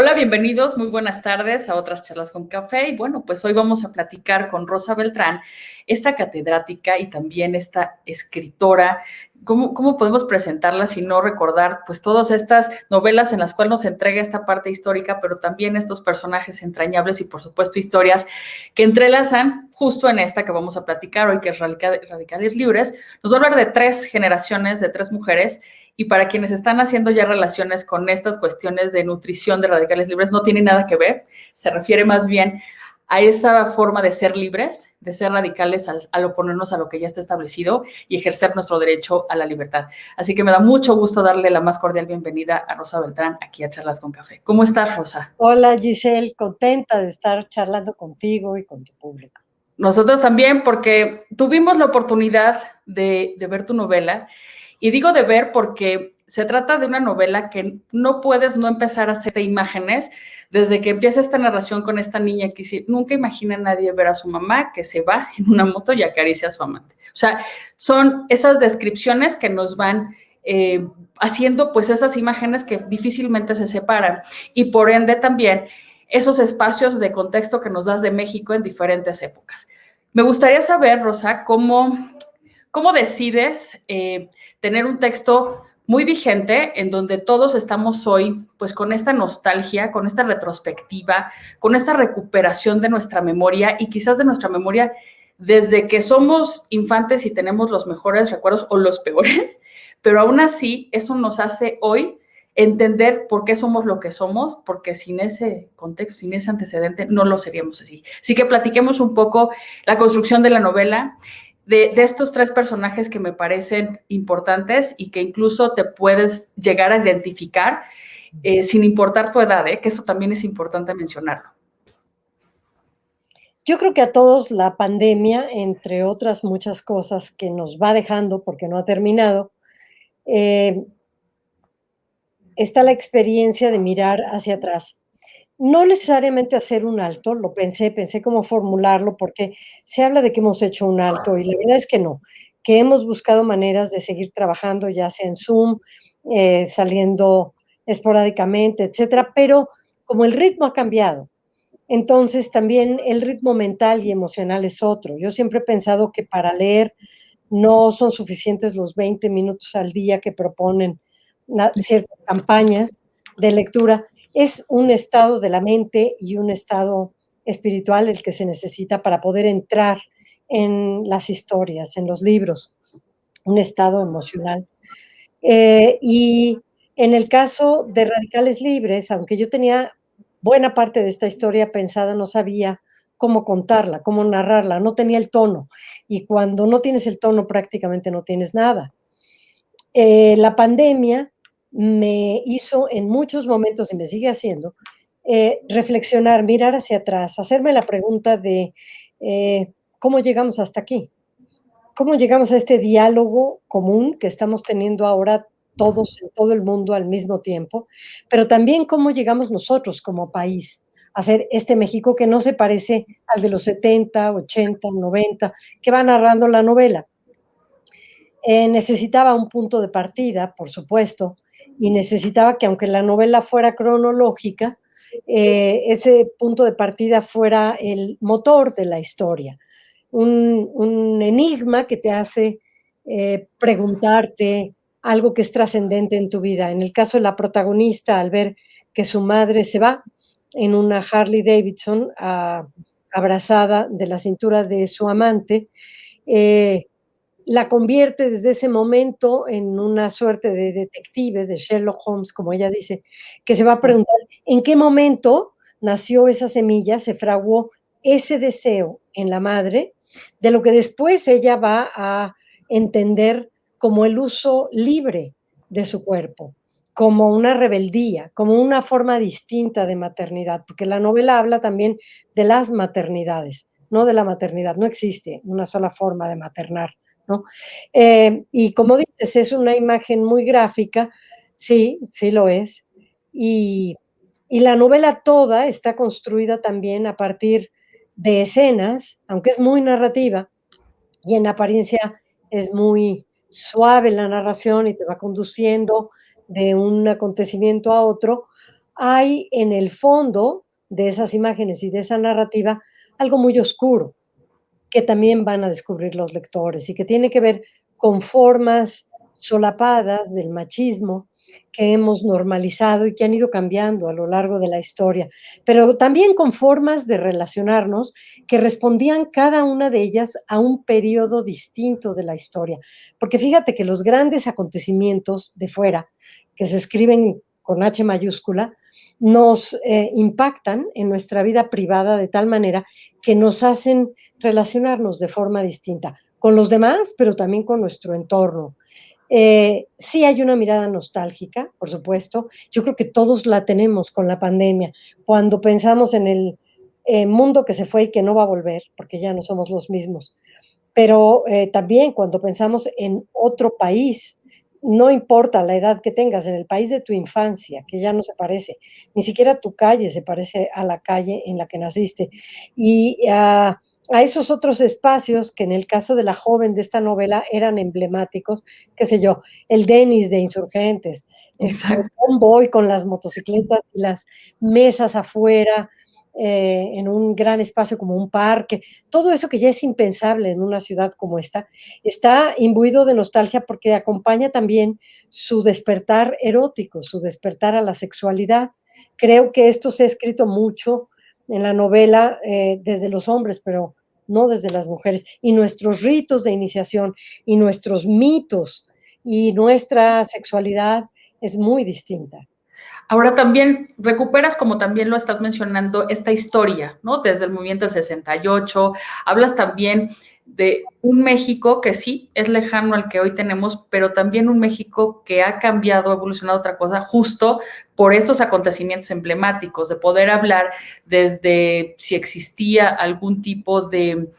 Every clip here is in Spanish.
Hola, bienvenidos, muy buenas tardes a otras charlas con café. Y bueno, pues hoy vamos a platicar con Rosa Beltrán, esta catedrática y también esta escritora. ¿Cómo podemos presentarla si no recordar pues todas estas novelas en las cuales nos entrega esta parte histórica, pero también estos personajes entrañables y por supuesto historias que entrelazan justo en esta que vamos a platicar hoy, que es Radicales Libres? Nos va a hablar de tres generaciones, de tres mujeres. Y para quienes están haciendo ya relaciones con estas cuestiones de nutrición de radicales libres, no tiene nada que ver. Se refiere más bien a esa forma de ser libres, de ser radicales al oponernos a lo que ya está establecido y ejercer nuestro derecho a la libertad. Así que me da mucho gusto darle la más cordial bienvenida a Rosa Beltrán aquí a Charlas con Café. ¿Cómo estás, Rosa? Hola Giselle, contenta de estar charlando contigo y con tu público. Nosotros también, porque tuvimos la oportunidad de ver tu novela. Y digo de ver porque se trata de una novela que no puedes no empezar a hacerte imágenes desde que empieza esta narración con esta niña que dice, nunca imagina a nadie ver a su mamá que se va en una moto y acaricia a su amante. O sea, son esas descripciones que nos van haciendo pues esas imágenes que difícilmente se separan y por ende también esos espacios de contexto que nos das de México en diferentes épocas. Me gustaría saber, Rosa, cómo decides tener un texto muy vigente en donde todos estamos hoy pues con esta nostalgia, con esta retrospectiva, con esta recuperación de nuestra memoria y quizás de nuestra memoria desde que somos infantes y tenemos los mejores recuerdos o los peores, pero aún así eso nos hace hoy entender por qué somos lo que somos, porque sin ese contexto, sin ese antecedente, no lo seríamos así. Así que platiquemos un poco la construcción de la novela, de estos tres personajes que me parecen importantes y que incluso te puedes llegar a identificar sin importar tu edad, que eso también es importante mencionarlo. Yo creo que a todos la pandemia, entre otras muchas cosas que nos va dejando porque no ha terminado, eh, está la experiencia de mirar hacia atrás. No necesariamente hacer un alto, lo pensé cómo formularlo, porque se habla de que hemos hecho un alto y la verdad es que no, que hemos buscado maneras de seguir trabajando, ya sea en Zoom, saliendo esporádicamente, etcétera, pero como el ritmo ha cambiado, entonces también el ritmo mental y emocional es otro. Yo siempre he pensado que para leer no son suficientes los 20 minutos al día que proponen ciertas campañas de lectura. Es un estado de la mente y un estado espiritual el que se necesita para poder entrar en las historias, en los libros, un estado emocional. Y en el caso de Radicales Libres, aunque yo tenía buena parte de esta historia pensada, no sabía cómo contarla, cómo narrarla, no tenía el tono. Y cuando no tienes el tono, prácticamente no tienes nada. La pandemia me hizo en muchos momentos, y me sigue haciendo, reflexionar, mirar hacia atrás, hacerme la pregunta de cómo llegamos hasta aquí, cómo llegamos a este diálogo común que estamos teniendo ahora todos en todo el mundo al mismo tiempo, pero también cómo llegamos nosotros como país a ser este México que no se parece al de los 70, 80, 90, que va narrando la novela. Necesitaba un punto de partida, por supuesto, y necesitaba que aunque la novela fuera cronológica, ese punto de partida fuera el motor de la historia, un enigma que te hace preguntarte algo que es trascendente en tu vida. En el caso de la protagonista, al ver que su madre se va en una Harley Davidson abrazada de la cintura de su amante, eh, la convierte desde ese momento en una suerte de detective, de Sherlock Holmes, como ella dice, que se va a preguntar en qué momento nació esa semilla, se fraguó ese deseo en la madre, de lo que después ella va a entender como el uso libre de su cuerpo, como una rebeldía, como una forma distinta de maternidad, porque la novela habla también de las maternidades, no de la maternidad, no existe una sola forma de maternar, ¿no? Y como dices, es una imagen muy gráfica, sí, sí lo es. Y, y la novela toda está construida también a partir de escenas, aunque es muy narrativa y en apariencia es muy suave la narración y te va conduciendo de un acontecimiento a otro, hay en el fondo de esas imágenes y de esa narrativa algo muy oscuro que también van a descubrir los lectores y que tiene que ver con formas solapadas del machismo que hemos normalizado y que han ido cambiando a lo largo de la historia, pero también con formas de relacionarnos que respondían cada una de ellas a un periodo distinto de la historia. Porque fíjate que los grandes acontecimientos de fuera, que se escriben con H mayúscula, nos impactan en nuestra vida privada de tal manera que nos hacen relacionarnos de forma distinta con los demás, pero también con nuestro entorno. Sí hay una mirada nostálgica, por supuesto. Yo creo que todos la tenemos con la pandemia. Cuando pensamos en el mundo que se fue y que no va a volver, porque ya no somos los mismos. Pero también cuando pensamos en otro país, no importa la edad que tengas, en el país de tu infancia, que ya no se parece, ni siquiera tu calle se parece a la calle en la que naciste. Y a esos otros espacios que en el caso de la joven de esta novela eran emblemáticos, qué sé yo, el Denis de Insurgentes, el Exacto. convoy con las motocicletas y las mesas afuera, en un gran espacio como un parque, todo eso que ya es impensable en una ciudad como esta, está imbuido de nostalgia porque acompaña también su despertar erótico, su despertar a la sexualidad. Creo que esto se ha escrito mucho en la novela desde los hombres, pero no desde las mujeres. Y nuestros ritos de iniciación y nuestros mitos y nuestra sexualidad es muy distinta. Ahora también recuperas, como también lo estás mencionando, esta historia, ¿no? Desde el movimiento del 68, hablas también de un México que sí es lejano al que hoy tenemos, pero también un México que ha cambiado, ha evolucionado a otra cosa, justo por estos acontecimientos emblemáticos, de poder hablar desde si existía algún tipo de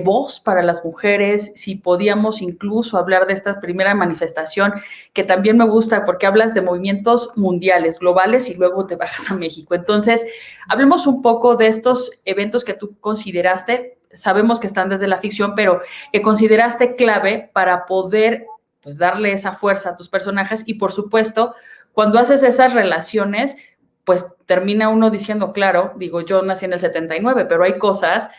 voz para las mujeres, si podíamos incluso hablar de esta primera manifestación, que también me gusta porque hablas de movimientos mundiales, globales, y luego te bajas a México. Entonces, hablemos un poco de estos eventos que tú consideraste, sabemos que están desde la ficción, pero que consideraste clave para poder, pues, darle esa fuerza a tus personajes. Y por supuesto, cuando haces esas relaciones, pues termina uno diciendo, claro, digo, yo nací en el 79, pero hay cosas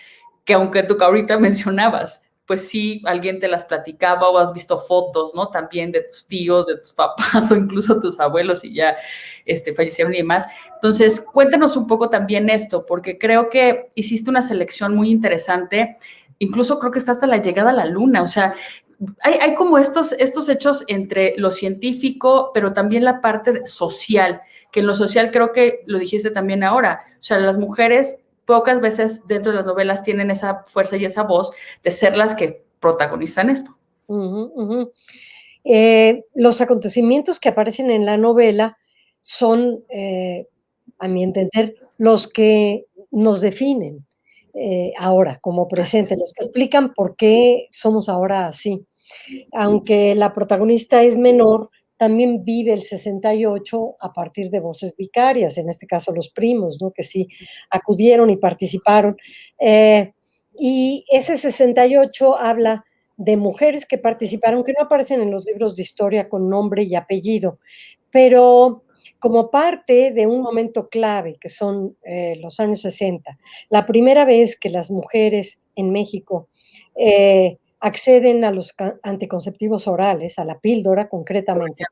que aunque tú ahorita mencionabas, pues sí, alguien te las platicaba o has visto fotos, ¿no? También de tus tíos, de tus papás o incluso tus abuelos y ya fallecieron y demás. Entonces, cuéntanos un poco también esto, porque creo que hiciste una selección muy interesante, incluso creo que está hasta la llegada a la luna, o sea, hay como estos hechos entre lo científico, pero también la parte social, que en lo social creo que lo dijiste también ahora, o sea, las mujeres pocas veces dentro de las novelas tienen esa fuerza y esa voz de ser las que protagonizan esto. Ujú, ujú. Los acontecimientos que aparecen en la novela son, a mi entender, los que nos definen ahora como Así presente, es. los que explican por qué somos ahora así. Aunque la protagonista es menor, también vive el 68 a partir de voces vicarias, en este caso los primos, ¿no? Que sí acudieron y participaron. Eh, y ese 68 habla de mujeres que participaron, que no aparecen en los libros de historia con nombre y apellido, pero como parte de un momento clave, que son los años 60, la primera vez que las mujeres en México acceden a los anticonceptivos orales, a la píldora concretamente,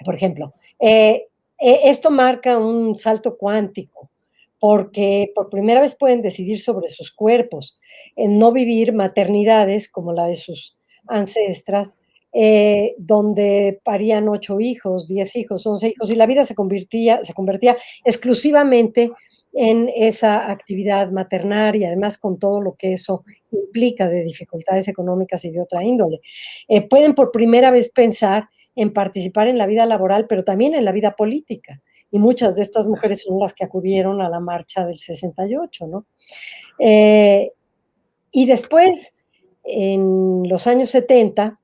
por ejemplo. Esto marca un salto cuántico, porque por primera vez pueden decidir sobre sus cuerpos, en no vivir maternidades como la de sus ancestras, donde parían 8 hijos, 10 hijos, 11 hijos, y la vida se convertía exclusivamente en esa actividad maternaria, además con todo lo que eso implica de dificultades económicas y de otra índole. Pueden por primera vez pensar en participar en la vida laboral, pero también en la vida política. Y muchas de estas mujeres son las que acudieron a la marcha del 68, ¿no? Eh, y después, en los años 70,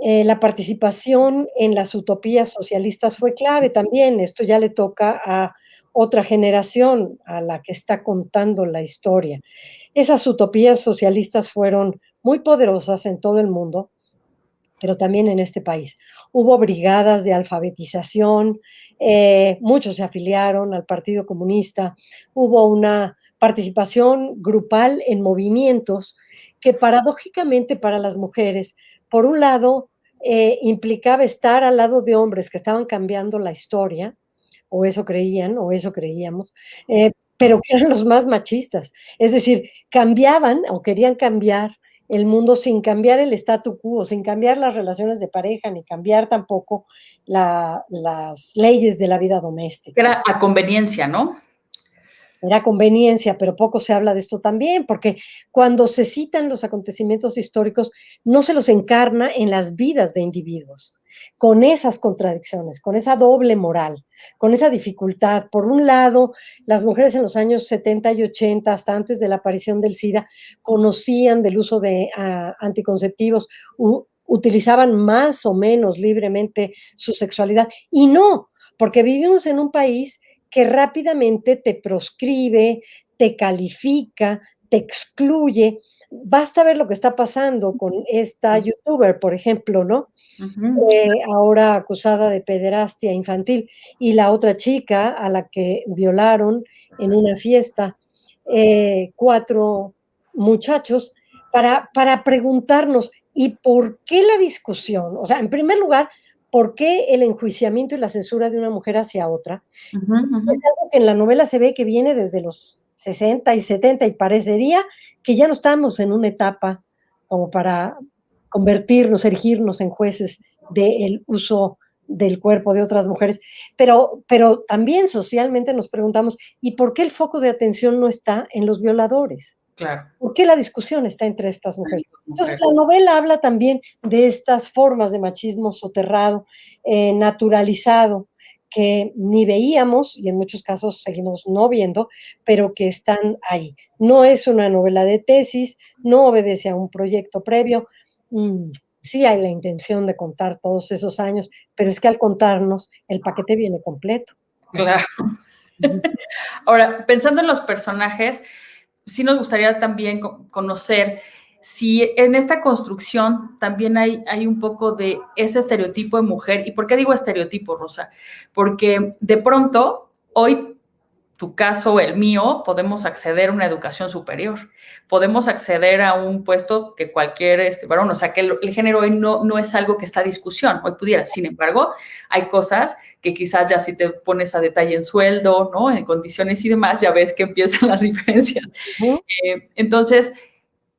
la participación en las utopías socialistas fue clave también. Esto ya le toca a otra generación, a la que está contando la historia. Esas utopías socialistas fueron muy poderosas en todo el mundo pero también en este país. Hubo brigadas de alfabetización, muchos se afiliaron al Partido Comunista, hubo una participación grupal en movimientos que paradójicamente para las mujeres, por un lado, implicaba estar al lado de hombres que estaban cambiando la historia, o eso creían, o eso creíamos, pero que eran los más machistas. Es decir, cambiaban o querían cambiar el mundo sin cambiar el statu quo, sin cambiar las relaciones de pareja, ni cambiar tampoco las leyes de la vida doméstica. Era a conveniencia, ¿no? Era conveniencia, pero poco se habla de esto también, porque cuando se citan los acontecimientos históricos, no se los encarna en las vidas de individuos, con esas contradicciones, con esa doble moral, con esa dificultad. Por un lado, las mujeres en los años 70 y 80, hasta antes de la aparición del SIDA, conocían del uso de anticonceptivos, utilizaban más o menos libremente su sexualidad, y no, porque vivimos en un país que rápidamente te proscribe, te califica, te excluye. Basta ver lo que está pasando con esta youtuber, por ejemplo, ¿no? Ujú. Ahora acusada de pederastia infantil, y la otra chica a la que violaron en una fiesta, 4 muchachos, para preguntarnos, ¿y por qué la discusión? O sea, en primer lugar, ¿por qué el enjuiciamiento y la censura de una mujer hacia otra? Ujú, ujú. Es algo que en la novela se ve que viene desde los 60 y 70 y parecería que ya no estamos en una etapa como para convertirnos, erigirnos en jueces del uso del cuerpo de otras mujeres, pero también socialmente nos preguntamos, ¿y por qué el foco de atención no está en los violadores? Claro, ¿Por qué la discusión está entre estas mujeres? Entonces, mujer. la novela habla también de estas formas de machismo soterrado, naturalizado, que ni veíamos y en muchos casos seguimos no viendo, pero que están ahí. No es una novela de tesis, no obedece a un proyecto previo. Sí hay la intención de contar todos esos años, pero es que al contarnos el paquete viene completo, ¿no? Claro. Ujú. Ahora, pensando en los personajes, sí nos gustaría también conocer si en esta construcción también hay un poco de ese estereotipo de mujer. ¿Y por qué digo estereotipo, Rosa? Porque de pronto, hoy tu caso, el mío, podemos acceder a una educación superior, podemos acceder a un puesto que cualquier varón, o sea, que el género hoy no es algo que está a discusión, hoy pudiera. Sin embargo, hay cosas que quizás ya si te pones a detalle en sueldo, ¿no? En condiciones y demás, ya ves que empiezan las diferencias. Ujú. Entonces,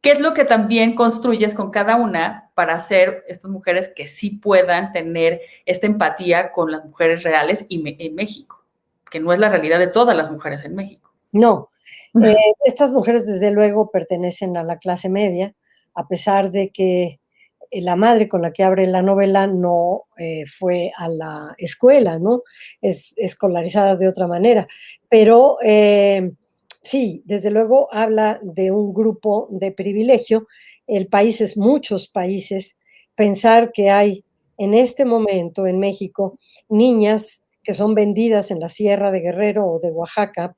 ¿qué es lo que también construyes con cada una para hacer estas mujeres que sí puedan tener esta empatía con las mujeres reales y en México, que no es la realidad de todas las mujeres en México? No, eh, estas mujeres desde luego pertenecen a la clase media, a pesar de que la madre con la que abre la novela no fue a la escuela, ¿no? Es escolarizada de otra manera, pero sí, desde luego habla de un grupo de privilegio. El país es muchos países. Pensar que hay en este momento en México niñas que son vendidas en la Sierra de Guerrero o de Oaxaca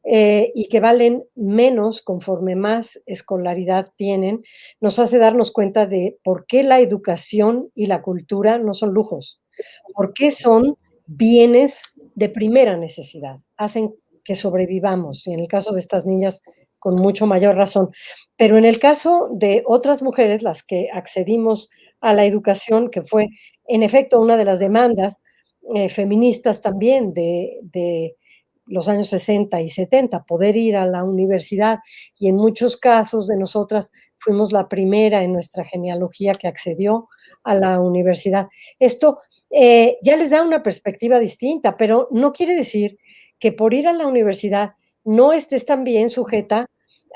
y que valen menos conforme más escolaridad tienen, nos hace darnos cuenta de por qué la educación y la cultura no son lujos, por qué son bienes de primera necesidad, hacen que sobrevivamos, y en el caso de estas niñas con mucho mayor razón. Pero en el caso de otras mujeres, las que accedimos a la educación, que fue en efecto una de las demandas feministas también de los años 60 y 70, poder ir a la universidad, y en muchos casos de nosotras fuimos la primera en nuestra genealogía que accedió a la universidad. Esto ya les da una perspectiva distinta, pero no quiere decir que por ir a la universidad no estés también sujeta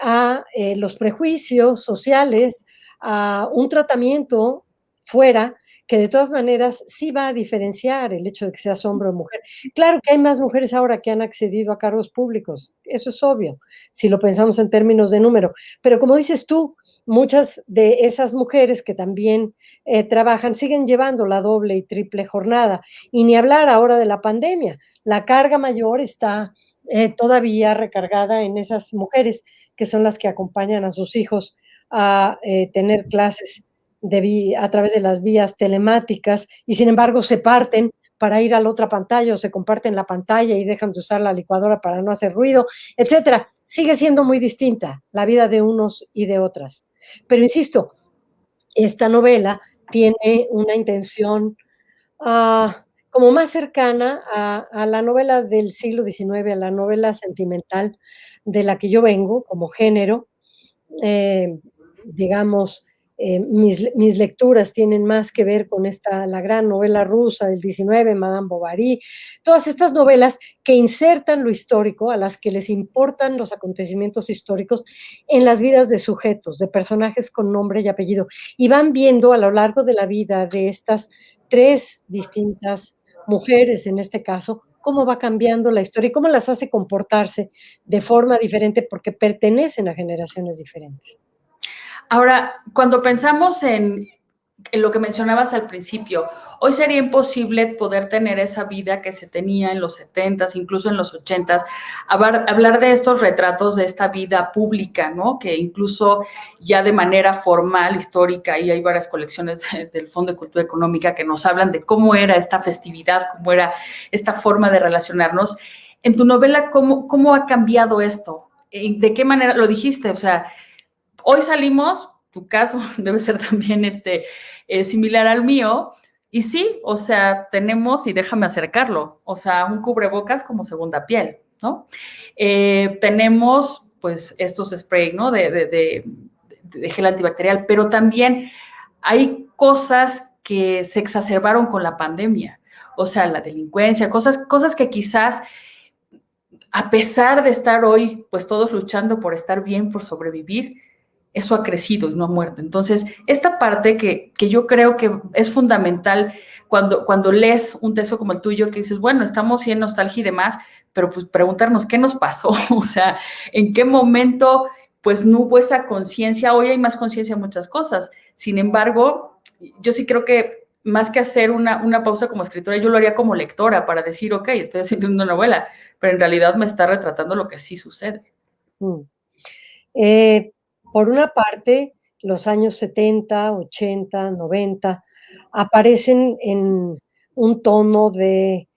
a los prejuicios sociales, a un tratamiento fuera que de todas maneras sí va a diferenciar el hecho de que seas hombre o mujer. Claro que hay más mujeres ahora que han accedido a cargos públicos, eso es obvio, si lo pensamos en términos de número, pero como dices tú, muchas de esas mujeres que también trabajan siguen llevando la doble y triple jornada, y ni hablar ahora de la pandemia. La carga mayor está todavía recargada en esas mujeres que son las que acompañan a sus hijos a tener clases a través de las vías telemáticas y sin embargo se parten para ir a la otra pantalla o se comparten la pantalla y dejan de usar la licuadora para no hacer ruido, etcétera. Sigue siendo muy distinta la vida de unos y de otras. Pero insisto, esta novela tiene una intención como más cercana a la novela del siglo XIX, a la novela sentimental de la que yo vengo como género. Eh, digamos, mis lecturas tienen más que ver con la gran novela rusa del XIX, Madame Bovary, todas estas novelas que insertan lo histórico, a las que les importan los acontecimientos históricos en las vidas de sujetos, de personajes con nombre y apellido, y van viendo a lo largo de la vida de estas tres distintas mujeres, en este caso, cómo va cambiando la historia y cómo las hace comportarse de forma diferente porque pertenecen a generaciones diferentes. Ahora, cuando pensamos en lo que mencionabas al principio, hoy sería imposible poder tener esa vida que se tenía en los 70s, incluso en los 80s, hablar de estos retratos de esta vida pública, ¿no? Que incluso ya de manera formal, histórica, y hay varias colecciones del Fondo de Cultura Económica que nos hablan de cómo era esta festividad, cómo era esta forma de relacionarnos. En tu novela, ¿cómo ha cambiado esto? ¿De qué manera lo dijiste? O sea, hoy salimos, tu caso debe ser también similar al mío, y sí, o sea, tenemos, y déjame acercarlo, o sea, un cubrebocas como segunda piel, ¿no? Tenemos, pues, estos spray, ¿no? De gel antibacterial, pero también hay cosas que se exacerbaron con la pandemia, o sea, la delincuencia, cosas que quizás a pesar de estar hoy, pues todos luchando por estar bien, por sobrevivir, eso ha crecido y no ha muerto. Entonces, esta parte que yo creo que es fundamental cuando lees un texto como el tuyo, que dices, bueno, estamos en nostalgia y demás, pero pues preguntarnos qué nos pasó, o sea, en qué momento pues no hubo esa conciencia. Hoy hay más conciencia en muchas cosas. Sin embargo, yo sí creo que más que hacer una pausa como escritora, yo lo haría como lectora para decir, ok, estoy haciendo una novela, pero en realidad me está retratando lo que sí sucede. Mm. Eh, por una parte, los años 70, 80, 90 aparecen en un tono de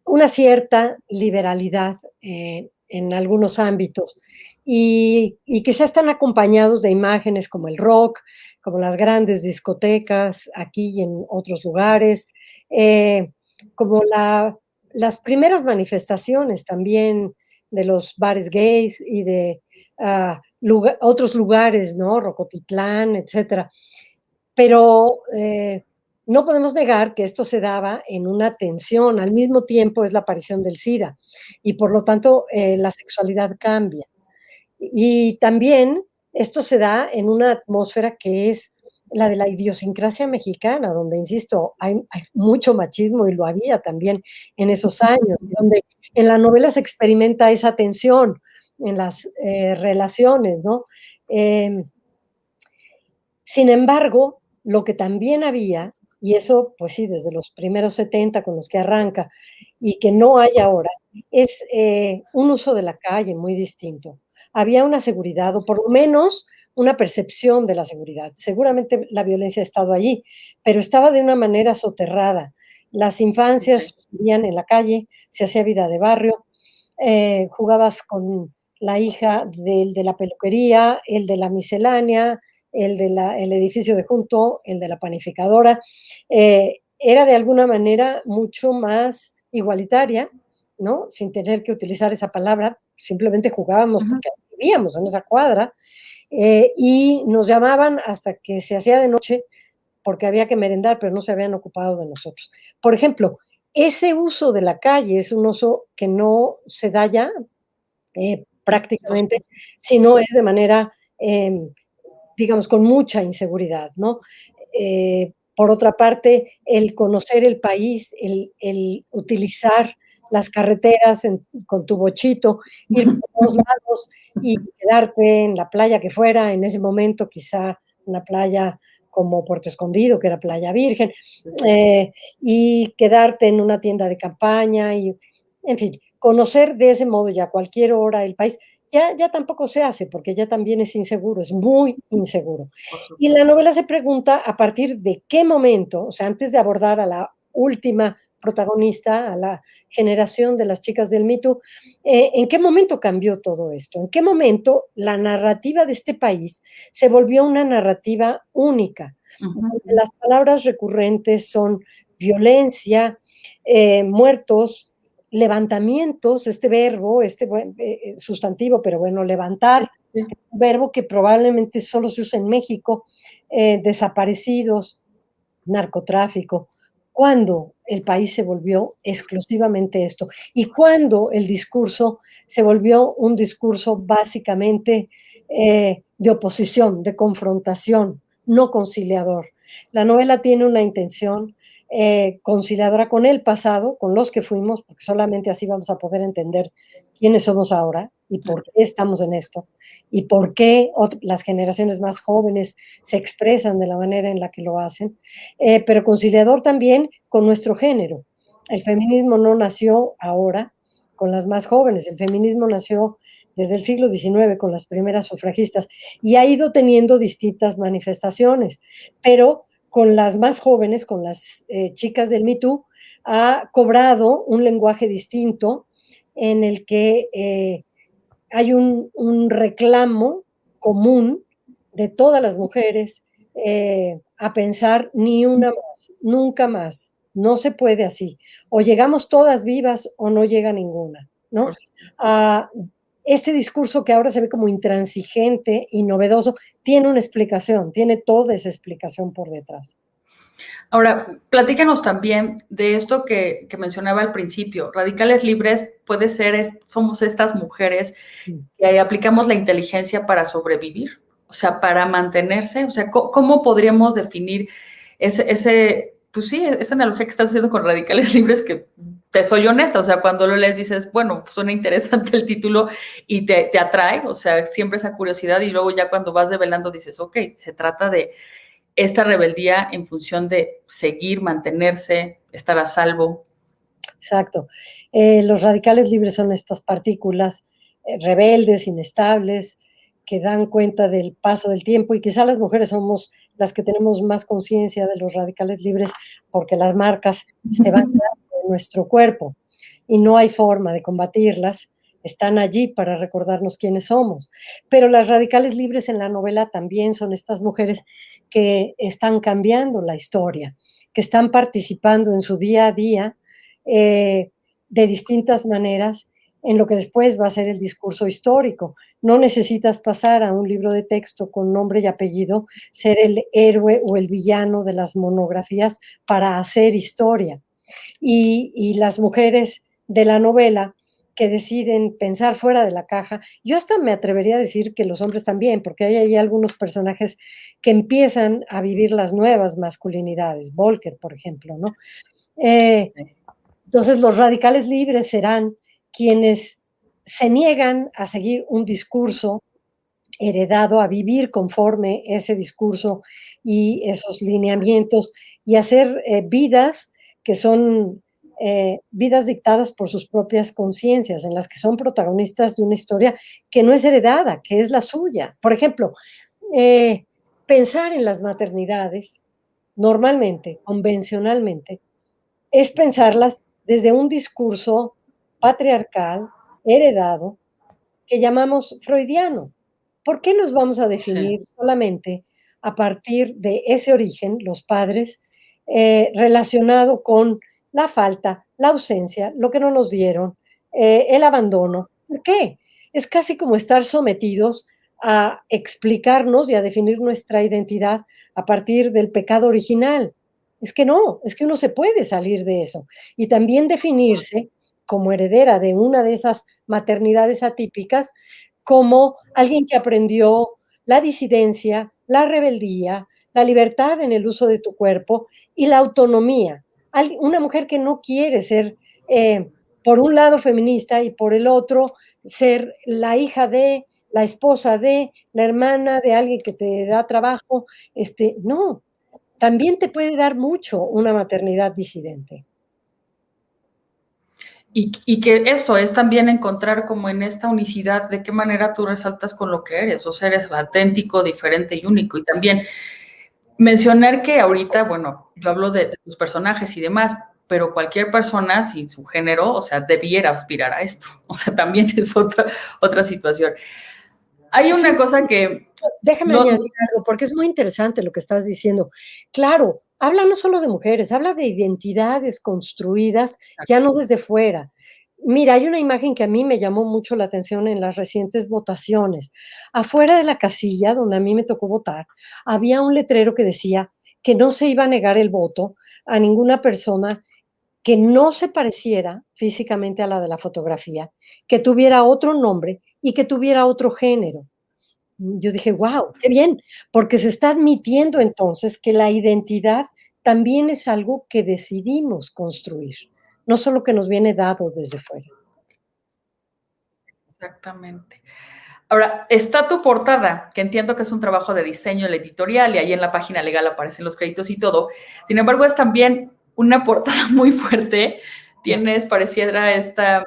una cierta liberalidad en algunos ámbitos y quizás están acompañados de imágenes como el rock, como las grandes discotecas aquí y en otros lugares, eh, como las primeras manifestaciones también de los bares gays y de otros lugares, ¿no? Rocotitlán, etcétera. Pero no podemos negar que esto se daba en una tensión, al mismo tiempo es la aparición del SIDA y por lo tanto la sexualidad cambia. Y también esto se da en una atmósfera que es la de la idiosincrasia mexicana, donde, insisto, hay mucho machismo y lo había también en esos años, donde en la novela se experimenta esa tensión en las relaciones, ¿no? Eh, Sin embargo, lo que también había, y eso, pues sí, desde los primeros 70 con los que arranca, y que no hay ahora, es, un uso de la calle muy distinto. Había una seguridad, o por lo menos una percepción de la seguridad. Seguramente la violencia ha estado allí, pero estaba de una manera soterrada. Las infancias Okay. vivían en la calle, se hacía vida de barrio, jugabas con la hija del de la peluquería, el de la miscelánea, el edificio de junto, el de la panificadora, era de alguna manera mucho más igualitaria, ¿no? Sin tener que utilizar esa palabra, simplemente jugábamos Uh-huh. porque vivíamos en esa cuadra, y nos llamaban hasta que se hacía de noche porque había que merendar, pero no se habían ocupado de nosotros. Por ejemplo, ese uso de la calle es un uso que no se da ya prácticamente, sino es de manera digamos, con mucha inseguridad, ¿no? Por otra parte, el conocer el país, el utilizar las carreteras con tu bochito, ir por todos lados y quedarte en la playa que fuera, en ese momento quizá una playa como Puerto Escondido, que era playa virgen, y quedarte en una tienda de campaña y, en fin, conocer de ese modo ya a cualquier hora el país ya tampoco se hace, porque ya también es inseguro, es muy inseguro. por Y la supuesto. novela se pregunta a partir de qué momento, o sea, antes de abordar a la última protagonista, a la generación de las chicas del Me Too, ¿en qué momento cambió todo esto? ¿En qué momento la narrativa de este país se volvió una narrativa única? Donde Ujú. las palabras recurrentes son violencia, muertos, levantamientos, este verbo, sustantivo, pero bueno, Sí, levantar, sí. un verbo que probablemente solo se usa en México, desaparecidos, narcotráfico. ¿Cuándo el país se volvió exclusivamente esto? Y cuándo el discurso se volvió un discurso básicamente de oposición, de confrontación, no conciliador. La novela tiene una intención conciliadora con el pasado, con los que fuimos, porque solamente así vamos a poder entender quiénes somos ahora y por qué estamos en esto y por qué las generaciones más jóvenes se expresan de la manera en la que lo hacen, pero conciliador también con nuestro género. El feminismo no nació ahora con las más jóvenes, el feminismo nació desde el siglo XIX con las primeras sufragistas y ha ido teniendo distintas manifestaciones, pero con las más jóvenes, con las chicas del Me Too, ha cobrado un lenguaje distinto en el que hay un reclamo común de todas las mujeres a pensar ni una más, nunca más, no se puede así. O llegamos todas vivas o no llega ninguna, ¿no? Por Ah, este discurso que ahora se ve como intransigente y novedoso tiene una explicación, tiene toda esa explicación por detrás. Ahora, platícanos también de esto que mencionaba al principio. Radicales libres puede ser, somos estas mujeres Mm. que aplicamos la inteligencia para sobrevivir, o sea, para mantenerse. O sea, ¿cómo podríamos definir pues sí, esa analogía que estás haciendo con radicales libres que te soy honesta, o sea, cuando lo lees dices, bueno, suena interesante el título y te atrae, o sea, siempre esa curiosidad y luego ya cuando vas develando dices, ok, se trata de esta rebeldía en función de seguir, mantenerse, estar a salvo. Exacto. Los radicales libres son estas partículas rebeldes, inestables, que dan cuenta del paso del tiempo y quizá las mujeres somos las que tenemos más conciencia de los radicales libres porque las marcas se van quedando en nuestro cuerpo y no hay forma de combatirlas. Están allí para recordarnos quiénes somos. Pero las radicales libres en la novela también son estas mujeres que están cambiando la historia, que están participando en su día a día de distintas maneras en lo que después va a ser el discurso histórico. No necesitas pasar a un libro de texto con nombre y apellido, ser el héroe o el villano de las monografías para hacer historia. Y las mujeres de la novela que deciden pensar fuera de la caja, yo hasta me atrevería a decir que los hombres también, porque hay ahí algunos personajes que empiezan a vivir las nuevas masculinidades, Volker, por ejemplo, ¿no? Eh, entonces, los radicales libres serán quienes se niegan a seguir un discurso heredado, a vivir conforme ese discurso y esos lineamientos y hacer vidas que son vidas dictadas por sus propias conciencias, en las que son protagonistas de una historia que no es heredada, que es la suya. Por ejemplo, eh, pensar en las maternidades, normalmente, convencionalmente, es pensarlas desde un discurso patriarcal, heredado, que llamamos freudiano. ¿Por qué nos vamos a Sí. definir solamente a partir de ese origen, los padres, relacionado con la falta, la ausencia, lo que no nos dieron, el abandono? ¿Por qué? Es casi como estar sometidos a explicarnos y a definir nuestra identidad a partir del pecado original. Es que no, es que uno se puede salir de eso y también definirse como heredera de una de esas maternidades atípicas, como alguien que aprendió la disidencia, la rebeldía, la libertad en el uso de tu cuerpo y la autonomía. Una mujer que no quiere ser, por un lado, feminista y por el otro, ser la hija de, la esposa de, la hermana de alguien que te da trabajo. No, también te puede dar mucho una maternidad disidente. Y que esto es también encontrar como en esta unicidad de qué manera tú resaltas con lo que eres, o sea, eres auténtico, diferente y único. Y también mencionar que ahorita, bueno, yo hablo de tus personajes y demás, pero cualquier persona sin su género, o sea, debiera aspirar a esto. O sea, también es otra situación. Hay una Sí, cosa que déjame no, añadir algo, porque es muy interesante lo que estás diciendo. Claro, habla no solo de mujeres, habla de identidades construidas ya no desde fuera. Mira, hay una imagen que a mí me llamó mucho la atención en las recientes votaciones. Afuera de la casilla donde a mí me tocó votar, había un letrero que decía que no se iba a negar el voto a ninguna persona que no se pareciera físicamente a la de la fotografía, que tuviera otro nombre y que tuviera otro género. Yo dije: "Guau, qué bien", porque se está admitiendo entonces que la identidad también es algo que decidimos construir, no solo que nos viene dado desde fuera. exactamente. Ahora, está tu portada, que entiendo que es un trabajo de diseño, el editorial, y ahí en la página legal aparecen los créditos y todo. Sin embargo, es también una portada muy fuerte. Tienes, pareciera, esta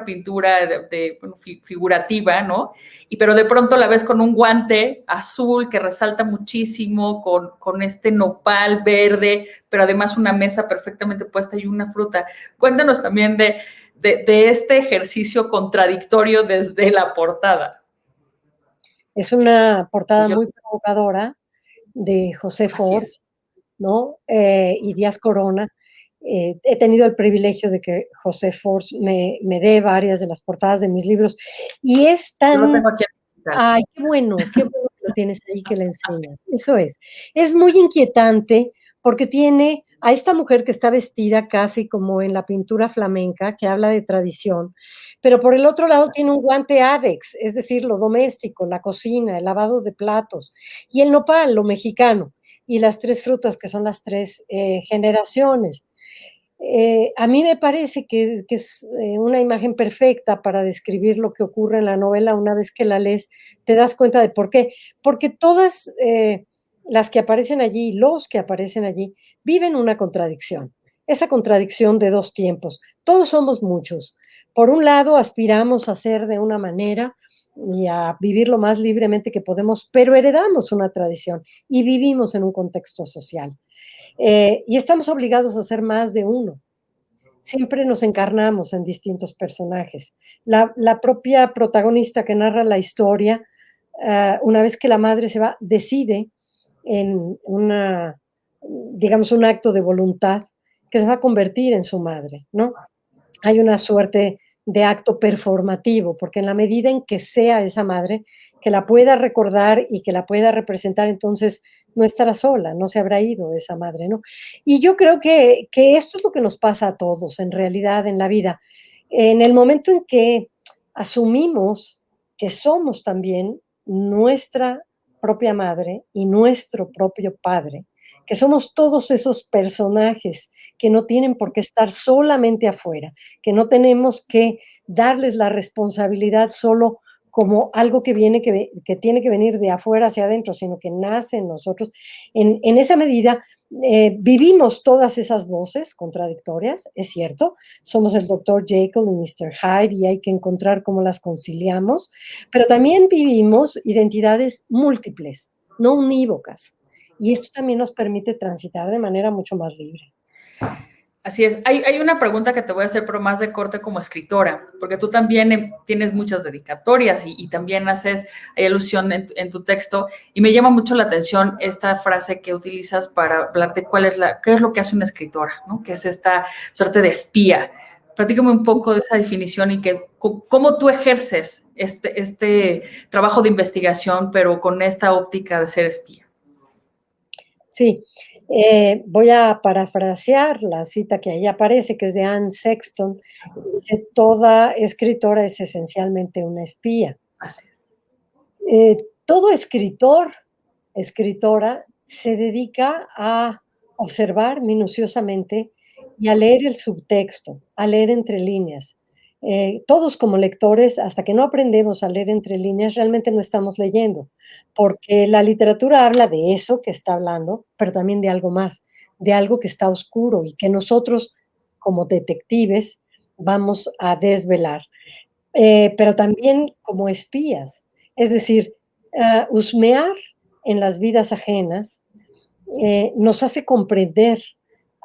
pintura bueno, figurativa, ¿no? Pero de pronto la ves con un guante azul que resalta muchísimo, con este nopal verde, pero además una mesa perfectamente puesta y una fruta. Cuéntanos también de este ejercicio contradictorio desde la portada. Es una portada Yo, muy provocadora de José así Force, es. ¿no? Y Díaz Corona. He tenido el privilegio de que José Force me dé varias de las portadas de mis libros y es Yo lo tan. tengo aquí en digital. Ay, qué bueno que lo tienes ahí, que le enseñas. Eso es. Es muy inquietante porque tiene a esta mujer que está vestida casi como en la pintura flamenca, que habla de tradición, pero por el otro lado tiene un guante Adex, es decir, lo doméstico, la cocina, el lavado de platos, y el nopal, lo mexicano, y las 3 frutas, que son las 3 generaciones. A mí me parece que es una imagen perfecta para describir lo que ocurre en la novela. Una vez que la lees, te das cuenta de por qué. Porque todas las que aparecen allí, los que aparecen allí, viven una contradicción. Esa contradicción de dos tiempos. Todos somos muchos. Por un lado, aspiramos a ser de una manera y a vivir lo más libremente que podemos, pero heredamos una tradición y vivimos en un contexto social. Y estamos obligados a ser más de uno. Siempre nos encarnamos en distintos personajes. La propia protagonista que narra la historia, una vez que la madre se va, decide en una, digamos, un acto de voluntad que se va a convertir en su madre, ¿no? Hay una suerte de acto performativo, porque en la medida en que sea esa madre, que la pueda recordar y que la pueda representar, entonces no estará sola, no se habrá ido esa madre, ¿no? Y yo creo que esto es lo que nos pasa a todos, en realidad, en la vida. En el momento en que asumimos que somos también nuestra propia madre y nuestro propio padre, que somos todos esos personajes que no tienen por qué estar solamente afuera, que no tenemos que darles la responsabilidad solo como algo que tiene que venir de afuera hacia adentro, sino que nace en nosotros. En esa medida, vivimos todas esas voces contradictorias, es cierto, somos el doctor Jekyll y Mr. Hyde y hay que encontrar cómo las conciliamos, pero también vivimos identidades múltiples, no unívocas. Y esto también nos permite transitar de manera mucho más libre. Así es. Hay una pregunta que te voy a hacer, pero más de corte como escritora, porque tú también tienes muchas dedicatorias y también hay alusión en tu texto, y me llama mucho la atención esta frase que utilizas para hablar de qué es lo que hace una escritora, ¿no? Que es esta suerte de espía. Platícame un poco de esa definición y cómo tú ejerces este trabajo de investigación, pero con esta óptica de ser espía. Sí, voy a parafrasear la cita que ahí aparece, que es de Anne Sexton, que dice: "Toda escritora es esencialmente una espía". Así es. Todo escritor, escritora, se dedica a observar minuciosamente y a leer el subtexto, a leer entre líneas. Todos como lectores, hasta que no aprendemos a leer entre líneas, realmente no estamos leyendo, porque la literatura habla de eso que está hablando, pero también de algo más, de algo que está oscuro y que nosotros, como detectives, vamos a desvelar, pero también como espías. Es decir, husmear en las vidas ajenas nos hace comprender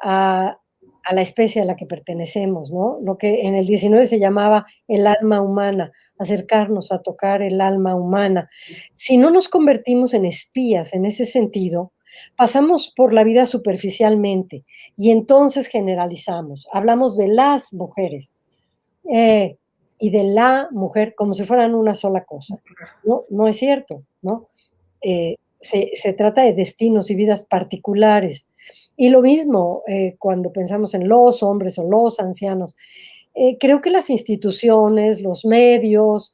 a, a la especie a la que pertenecemos, ¿no? Lo que en el 19 se llamaba el alma humana, acercarnos a tocar el alma humana. Si no nos convertimos en espías en ese sentido, pasamos por la vida superficialmente y entonces generalizamos. Hablamos de las mujeres eh, y de la mujer como si fueran una sola cosa. No, no es cierto, ¿no? Se trata de destinos y vidas particulares. Y lo mismo cuando pensamos en los hombres o los ancianos. Creo que las instituciones, los medios,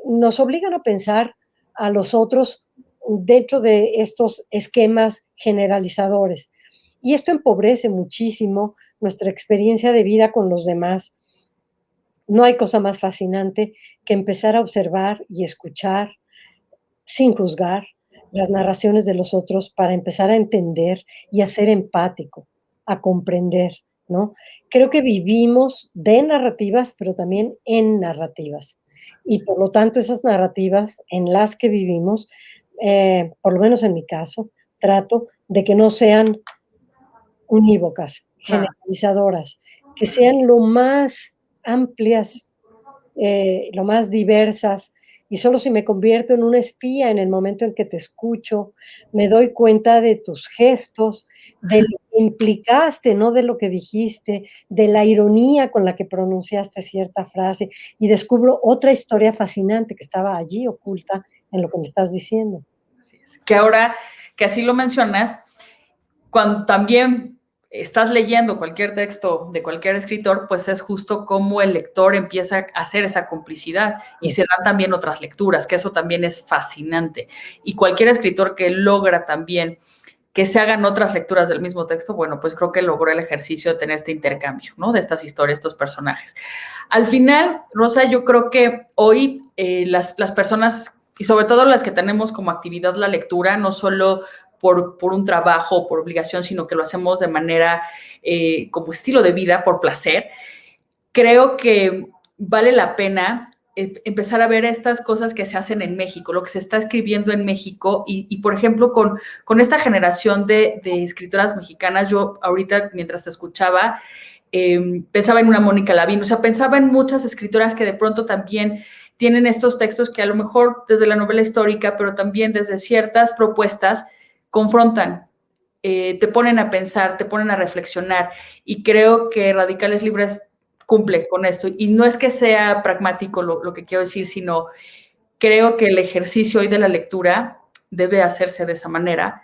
nos obligan a pensar a los otros dentro de estos esquemas generalizadores. Y esto empobrece muchísimo nuestra experiencia de vida con los demás. No hay cosa más fascinante que empezar a observar y escuchar sin juzgar las narraciones de los otros para empezar a entender y a ser empático, a comprender, ¿no? Creo que vivimos de narrativas, pero también en narrativas. Y por lo tanto, esas narrativas en las que vivimos, por lo menos en mi caso, trato de que no sean unívocas, Claro. generalizadoras, que sean lo más amplias, lo más diversas, y solo si me convierto en una espía en el momento en que te escucho, me doy cuenta de tus gestos, de lo que implicaste, no de lo que dijiste, de la ironía con la que pronunciaste cierta frase, y descubro otra historia fascinante que estaba allí oculta en lo que me estás diciendo. Así es. Que ahora que así lo mencionas, cuando también estás leyendo cualquier texto de cualquier escritor, pues es justo como el lector empieza a hacer esa complicidad y se dan también otras lecturas, que eso también es fascinante. Y cualquier escritor que logra también que se hagan otras lecturas del mismo texto, bueno, pues creo que logró el ejercicio de tener este intercambio, ¿no? De estas historias, estos personajes. Al final, Rosa, yo creo que hoy las personas, y sobre todo las que tenemos como actividad la lectura, no solo por un trabajo, por obligación, sino que lo hacemos de manera como estilo de vida, por placer, creo que vale la pena empezar a ver estas cosas que se hacen en México, lo que se está escribiendo en México y por ejemplo, con esta generación de escritoras mexicanas, yo ahorita mientras te escuchaba, pensaba en una Mónica Lavín, o sea, pensaba en muchas escritoras que de pronto también tienen estos textos que a lo mejor desde la novela histórica, pero también desde ciertas propuestas, confrontan, te ponen a pensar, te ponen a reflexionar y creo que Radicales Libres cumple con esto. Y no es que sea pragmático lo que quiero decir, sino creo que el ejercicio hoy de la lectura debe hacerse de esa manera,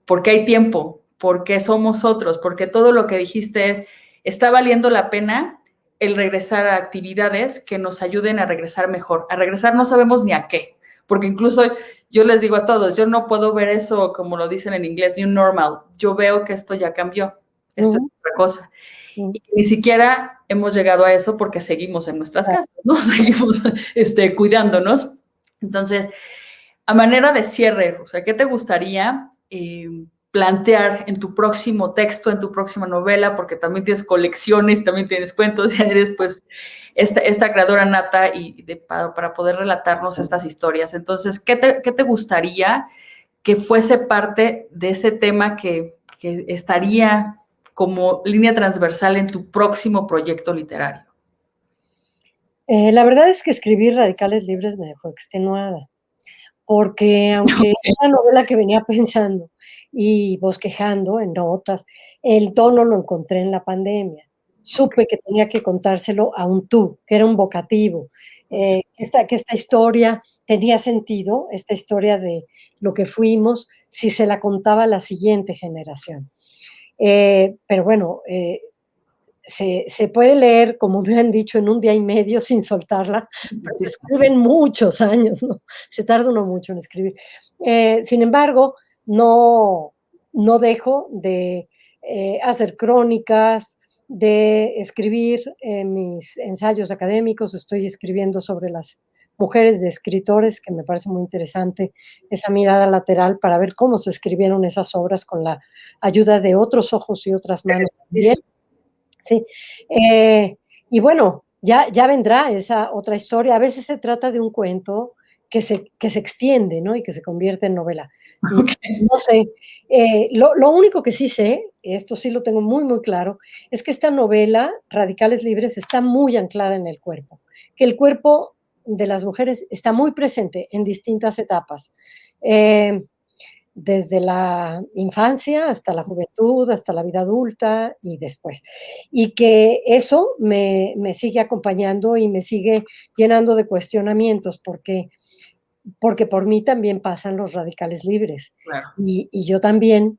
porque hay tiempo, porque somos otros, porque todo lo que dijiste está valiendo la pena el regresar a actividades que nos ayuden a regresar mejor. A regresar no sabemos ni a qué, porque incluso yo les digo a todos, yo no puedo ver eso como lo dicen en inglés, new normal. Yo veo que esto ya cambió, esto es otra cosa. Y ni siquiera hemos llegado a eso porque seguimos en nuestras casas, ¿no? Seguimos cuidándonos. Entonces, a manera de cierre, o sea, ¿qué te gustaría plantear en tu próximo texto, en tu próxima novela? Porque también tienes colecciones, también tienes cuentos, ya eres pues esta creadora nata para poder relatarnos estas historias. Entonces, ¿qué te gustaría que fuese parte de ese tema que estaría como línea transversal en tu próximo proyecto literario? La verdad es que escribir Radicales Libres me dejó extenuada, porque aunque era una novela que venía pensando y bosquejando en notas, el tono lo encontré en la pandemia. Supe que tenía que contárselo a un tú, que era un vocativo, que esta historia tenía sentido, esta historia de lo que fuimos, si se la contaba a la siguiente generación. Pero bueno, se puede leer, como me han dicho, en un día y medio sin soltarla, pero se escriben muchos años, ¿no? Se tarda uno mucho en escribir. Sin embargo, no dejo de hacer crónicas, de escribir mis ensayos académicos. Estoy escribiendo sobre las mujeres de escritores, que me parece muy interesante esa mirada lateral para ver cómo se escribieron esas obras con la ayuda de otros ojos y otras manos también. Sí, Y bueno, ya vendrá esa otra historia. A veces se trata de un cuento que se extiende, ¿no? Y que se convierte en novela. Okey. No sé, lo único que sí sé, esto sí lo tengo muy, muy claro, es que esta novela, Radicales Libres, está muy anclada en el cuerpo, que el cuerpo de las mujeres está muy presente en distintas etapas. Eh, Desde la infancia hasta la juventud, hasta la vida adulta y después. Y que eso me sigue acompañando y me sigue llenando de cuestionamientos, porque por mí también pasan los radicales libres. Claro. Y yo también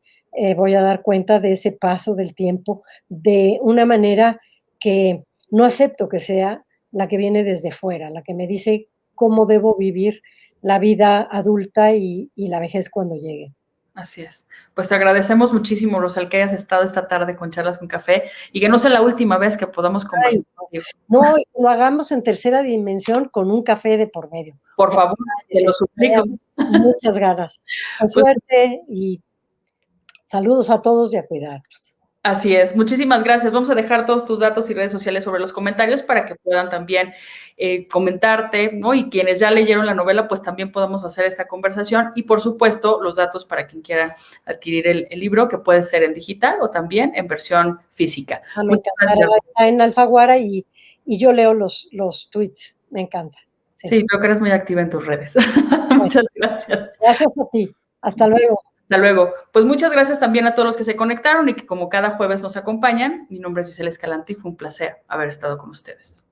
voy a dar cuenta de ese paso del tiempo de una manera que no acepto que sea la que viene desde fuera, la que me dice cómo debo vivir la vida adulta y la vejez cuando llegue. Así es. Pues te agradecemos muchísimo, Rosal, que hayas estado esta tarde con Charlas con Café y que no sea la última vez que podamos Ay, conversar no. contigo. No, y lo hagamos en tercera dimensión con un café de por medio. Por De favor, verdad, en te lo serio, suplico. traía muchas ganas. Pues Pues suerte y saludos a todos y a cuidarnos. así es. Muchísimas gracias. Vamos a dejar todos tus datos y redes sociales sobre los comentarios para que puedan también comentarte, ¿no? Y quienes ya leyeron la novela, pues también podamos hacer esta conversación. Y por supuesto, los datos para quien quiera adquirir el libro, que puede ser en digital o también en versión física. Ah, me Muchas encantará, gracias. está en Alfaguara y yo leo los tweets, me encanta, sí. Sí, veo que eres muy activa en tus redes. Bueno, Muchas gracias. gracias a ti. Hasta luego. Hasta luego. Pues muchas gracias también a todos los que se conectaron y que como cada jueves nos acompañan. Mi nombre es Gisela Escalante y fue un placer haber estado con ustedes.